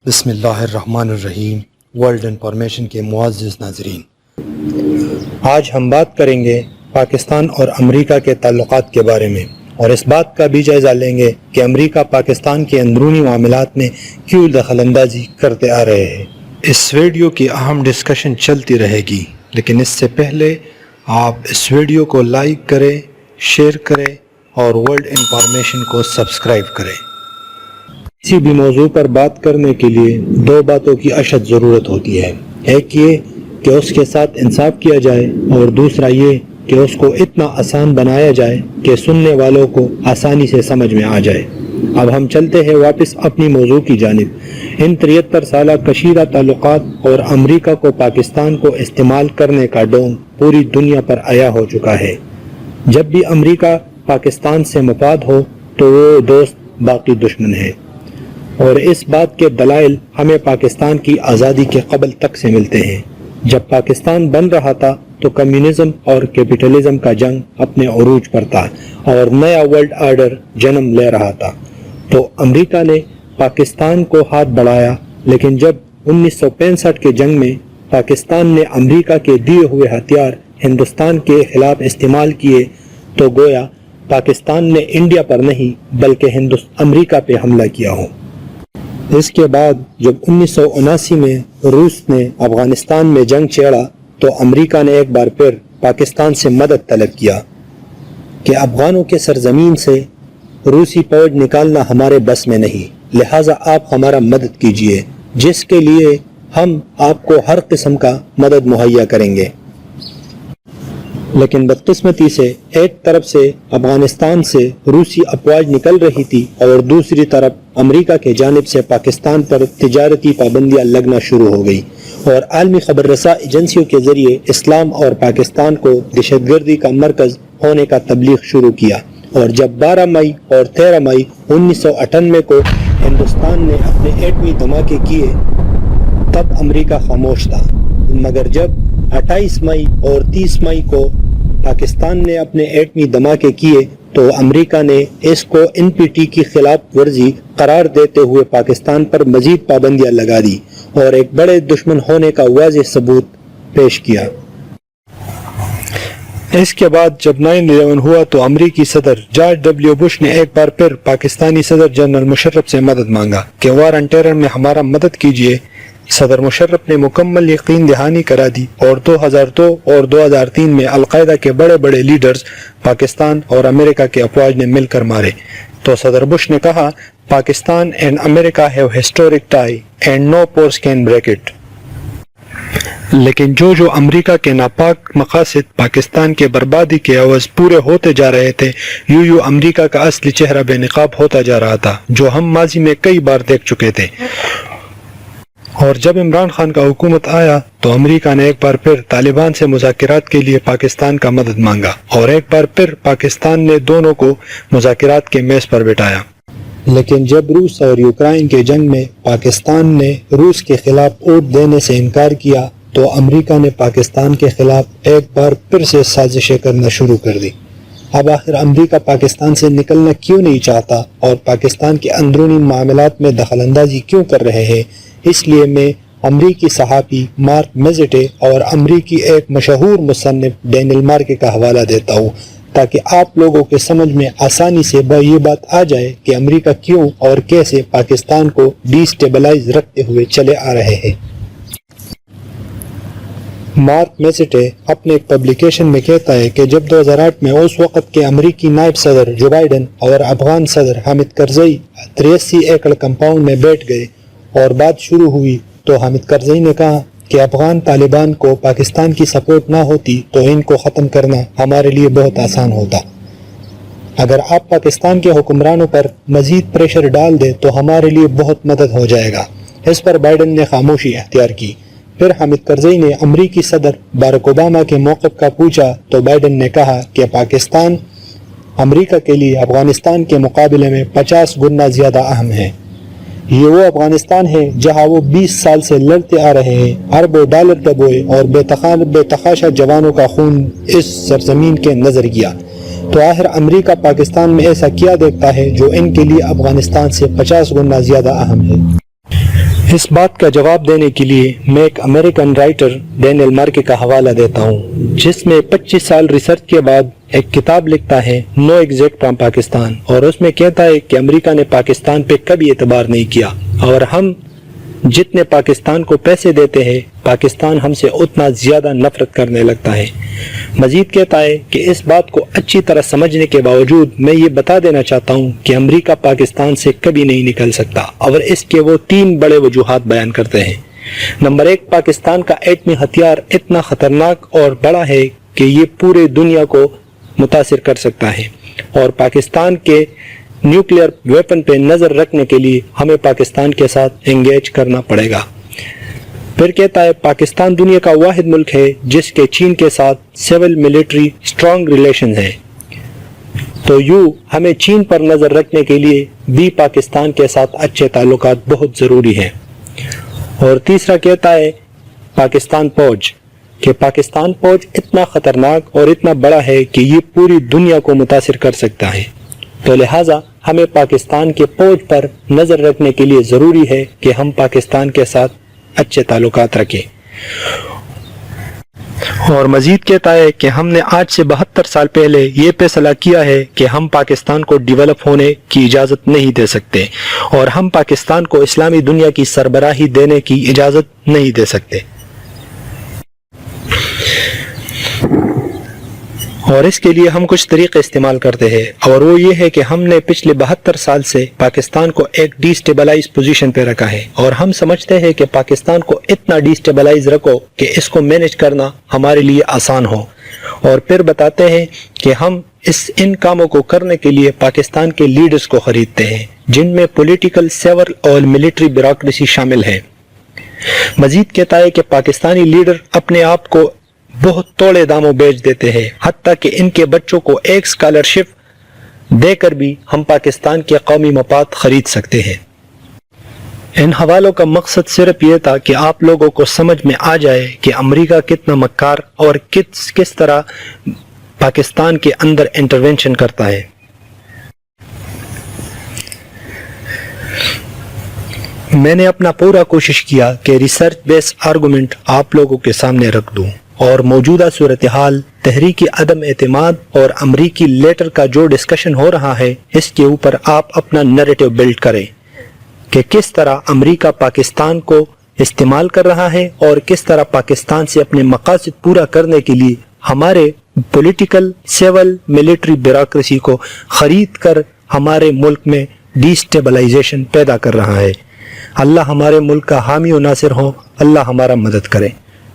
بسم اللہ الرحمن الرحیم۔ ورلڈ انفارمیشن کے معزز ناظرین، آج ہم بات کریں گے پاکستان اور امریکہ کے تعلقات کے بارے میں، اور اس بات کا بھی جائزہ لیں گے کہ امریکہ پاکستان کے اندرونی معاملات میں کیوں دخل اندازی کرتے آ رہے ہیں۔ اس ویڈیو کی اہم ڈسکشن چلتی رہے گی، لیکن اس سے پہلے آپ اس ویڈیو کو لائک کریں، شیئر کریں اور ورلڈ انفارمیشن کو سبسکرائب کریں۔ کسی بھی موضوع پر بات کرنے کے لیے دو باتوں کی اشد ضرورت ہوتی ہے، ایک یہ کہ اس کے ساتھ انصاف کیا جائے، اور دوسرا یہ کہ اس کو اتنا آسان بنایا جائے کہ سننے والوں کو آسانی سے سمجھ میں آ جائے۔ اب ہم چلتے ہیں واپس اپنی موضوع کی جانب۔ ان 73 سالہ کشیدہ تعلقات اور امریکہ کو پاکستان کو استعمال کرنے کا ڈونگ پوری دنیا پر عیا ہو چکا ہے۔ جب بھی امریکہ پاکستان سے مفاد ہو تو وہ دوست باقی دشمن ہے، اور اس بات کے دلائل ہمیں پاکستان کی آزادی کے قبل تک سے ملتے ہیں۔ جب پاکستان بن رہا تھا تو کمیونزم اور کیپٹلزم کا جنگ اپنے عروج پر تھا اور نیا ورلڈ آرڈر جنم لے رہا تھا، تو امریکہ نے پاکستان کو ہاتھ بڑھایا، لیکن جب 1965 کے جنگ میں پاکستان نے امریکہ کے دیے ہوئے ہتھیار ہندوستان کے خلاف استعمال کیے تو گویا پاکستان نے انڈیا پر نہیں بلکہ امریکہ پہ حملہ کیا ہو۔ اس کے بعد جب 1979 میں روس نے افغانستان میں جنگ چھیڑا تو امریکہ نے ایک بار پھر پاکستان سے مدد طلب کیا کہ افغانوں کے سرزمین سے روسی فوج نکالنا ہمارے بس میں نہیں، لہٰذا آپ ہمارا مدد کیجئے، جس کے لیے ہم آپ کو ہر قسم کا مدد مہیا کریں گے۔ لیکن بدقسمتی سے ایک طرف سے افغانستان سے روسی افواج نکل رہی تھی اور دوسری طرف امریکہ کے جانب سے پاکستان پر تجارتی پابندیاں لگنا شروع ہو گئی، اور عالمی خبر رساں ایجنسیوں کے ذریعے اسلام اور پاکستان کو دہشت گردی کا مرکز ہونے کا تبلیغ شروع کیا۔ اور جب 12 مئی اور 13 مئی 1998 کو ہندوستان نے اپنے ایٹمی دھماکے کیے تب امریکہ خاموش تھا، مگر جب 28 مئی اور 30 مئی کو پاکستان نے اپنے ایٹمی دھماکے کیے تو امریکہ نے اس کو NPT کی خلاف ورزی قرار دیتے ہوئے پاکستان پر مزید پابندیاں لگا دی اور ایک بڑے دشمن ہونے کا واضح ثبوت پیش کیا۔ اس کے بعد جب 9/11 ہوا تو امریکی صدر جارج ڈبلیو بش نے ایک بار پھر پاکستانی صدر جنرل مشرف سے مدد مانگا کہ وار آن ٹیرر میں ہمارا مدد کیجیے۔ صدر مشرف نے مکمل یقین دہانی کرا دی، اور 2002 اور 2003 میں القاعدہ کے بڑے بڑے لیڈرز پاکستان اور امریکہ کے افواج نے مل کر مارے۔ تو صدر بش نے کہا، پاکستان اینڈ امریکہ have historic tie and no powers can break it. لیکن جو امریکہ کے ناپاک مقاصد پاکستان کے بربادی کے عوض پورے ہوتے جا رہے تھے، یوں امریکہ کا اصلی چہرہ بے نقاب ہوتا جا رہا تھا، جو ہم ماضی میں کئی بار دیکھ چکے تھے۔ اور جب عمران خان کا حکومت آیا تو امریکہ نے ایک بار پھر طالبان سے مذاکرات کے لیے پاکستان کا مدد مانگا، اور ایک بار پھر پاکستان نے دونوں کو مذاکرات کے میز پر بٹھایا۔ لیکن جب روس اور یوکرائن کے جنگ میں پاکستان نے روس کے خلاف ووٹ دینے سے انکار کیا تو امریکہ نے پاکستان کے خلاف ایک بار پھر سے سازشیں کرنا شروع کر دی۔ اب آخر امریکہ پاکستان سے نکلنا کیوں نہیں چاہتا اور پاکستان کے اندرونی معاملات میں دخل اندازی کیوں کر رہے ہیں؟ اس لیے میں امریکی صحافی مارک میزٹے اور امریکی ایک مشہور مصنف ڈینیل مارکے کا حوالہ دیتا ہوں، تاکہ آپ لوگوں کے سمجھ میں آسانی سے یہ بات آ جائے کہ امریکہ کیوں اور کیسے پاکستان کو ڈی سٹیبلائز رکھتے ہوئے چلے آ رہے ہیں۔ مارک میزٹے اپنے ایک پبلیکیشن میں کہتا ہے کہ جب 2008 میں اس وقت کے امریکی نائب صدر جو بائیڈن اور افغان صدر حامد کرزئی 83 ایکڑ کمپاؤنڈ میں بیٹھ گئے اور بات شروع ہوئی تو حامد کرزئی نے کہا کہ افغان طالبان کو پاکستان کی سپورٹ نہ ہوتی تو ان کو ختم کرنا ہمارے لیے بہت آسان ہوتا۔ اگر آپ پاکستان کے حکمرانوں پر مزید پریشر ڈال دیں تو ہمارے لیے بہت مدد ہو جائے گا۔ اس پر بائیڈن نے خاموشی اختیار کی۔ پھر حامد کرزئی نے امریکی صدر باراک اوباما کے موقف کا پوچھا تو بائیڈن نے کہا کہ پاکستان امریکہ کے لیے افغانستان کے مقابلے میں 50 گنا زیادہ اہم ہے۔ یہ وہ افغانستان ہے جہاں وہ 20 سال سے لڑتے آ رہے ہیں، اربوں ڈالر دبوئے اور بے تخاشا جوانوں کا خون اس سرزمین کے نظر گیا۔ تو آخر امریکہ پاکستان میں ایسا کیا دیکھتا ہے جو ان کے لیے افغانستان سے 50 گنا زیادہ اہم ہے؟ اس بات کا جواب دینے کے لیے میں ایک امریکن رائٹر ڈینیل مارکے کا حوالہ دیتا ہوں، جس میں 25 سال ریسرچ کے بعد ایک کتاب لکھتا ہے نو ایگزیکٹ فرام پاکستان، اور اس میں کہتا ہے کہ امریکہ نے پاکستان پہ کبھی اعتبار نہیں کیا، اور ہم جتنے پاکستان کو پیسے دیتے ہیں پاکستان ہم سے اتنا زیادہ نفرت کرنے لگتا ہے۔ مزید کہتا ہے کہ اس بات کو اچھی طرح سمجھنے کے باوجود میں یہ بتا دینا چاہتا ہوں کہ امریکہ پاکستان سے کبھی نہیں نکل سکتا، اور اس کے وہ 3 بڑے وجوہات بیان کرتے ہیں۔ نمبر 1، پاکستان کا ایٹمی ہتھیار اتنا خطرناک اور بڑا ہے کہ یہ پورے دنیا کو متاثر کر سکتا ہے، اور پاکستان کے نیوکلیئر ویپن پہ نظر رکھنے کے لیے ہمیں پاکستان کے ساتھ انگیج کرنا پڑے گا۔ پھر کہتا ہے پاکستان دنیا کا واحد ملک ہے جس کے چین کے ساتھ سول ملٹری اسٹرانگ ریلیشن ہے، تو ہمیں چین پر نظر رکھنے کے لیے بھی پاکستان کے ساتھ اچھے تعلقات بہت ضروری ہیں۔ اور تیسرا کہتا ہے پاکستان فوج، کہ پاکستان فوج اتنا خطرناک اور اتنا بڑا ہے کہ یہ پوری دنیا کو متاثر کر سکتا ہے، تو لہٰذا ہمیں پاکستان کے فوج پر نظر رکھنے کے لیے ضروری ہے کہ ہم پاکستان کے ساتھ اچھے تعلقات رکھیں۔ اور مزید کہتا ہے کہ ہم نے آج سے 72 سال پہلے یہ فیصلہ کیا ہے کہ ہم پاکستان کو ڈیولپ ہونے کی اجازت نہیں دے سکتے، اور ہم پاکستان کو اسلامی دنیا کی سربراہی دینے کی اجازت نہیں دے سکتے۔ اور اس کے لیے ہم کچھ طریقے استعمال کرتے ہیں، اور وہ یہ ہے کہ ہم نے پچھلے 72 سال سے پاکستان کو ایک ڈی سٹیبلائز پوزیشن پہ رکھا ہے، اور ہم سمجھتے ہیں کہ پاکستان کو اتنا ڈی سٹیبلائز رکھو کہ اس کو مینج کرنا ہمارے لیے آسان ہو، اور پھر بتاتے ہیں کہ ہم ان کاموں کو کرنے کے لیے پاکستان کے لیڈرز کو خریدتے ہیں، جن میں پولیٹیکل، سیول اور ملٹری بیوروکریسی شامل ہے۔ مزید کہتا ہے کہ پاکستانی لیڈر اپنے آپ کو بہت توڑے داموں بیچ دیتے ہیں، حتیٰ کہ ان کے بچوں کو ایک اسکالرشپ دے کر بھی ہم پاکستان کے قومی مفاد خرید سکتے ہیں۔ ان حوالوں کا مقصد صرف یہ تھا کہ آپ لوگوں کو سمجھ میں آ جائے کہ امریکہ کتنا مکار اور کس طرح پاکستان کے اندر انٹرونشن کرتا ہے۔ میں نے اپنا پورا کوشش کیا کہ ریسرچ بیس آرگومنٹ آپ لوگوں کے سامنے رکھ دوں، اور موجودہ صورتحال، تحریکی عدم اعتماد اور امریکی لیٹر کا جو ڈسکشن ہو رہا ہے، اس کے اوپر آپ اپنا نیریٹو بلڈ کریں کہ کس طرح امریکہ پاکستان کو استعمال کر رہا ہے، اور کس طرح پاکستان سے اپنے مقاصد پورا کرنے کے لیے ہمارے پولیٹیکل، سیول، ملٹری بیوروکریسی کو خرید کر ہمارے ملک میں ڈی سٹیبلائزیشن پیدا کر رہا ہے۔ اللہ ہمارے ملک کا حامی و ناصر ہو، اللہ ہمارا مدد کرے۔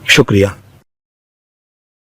شکریہ۔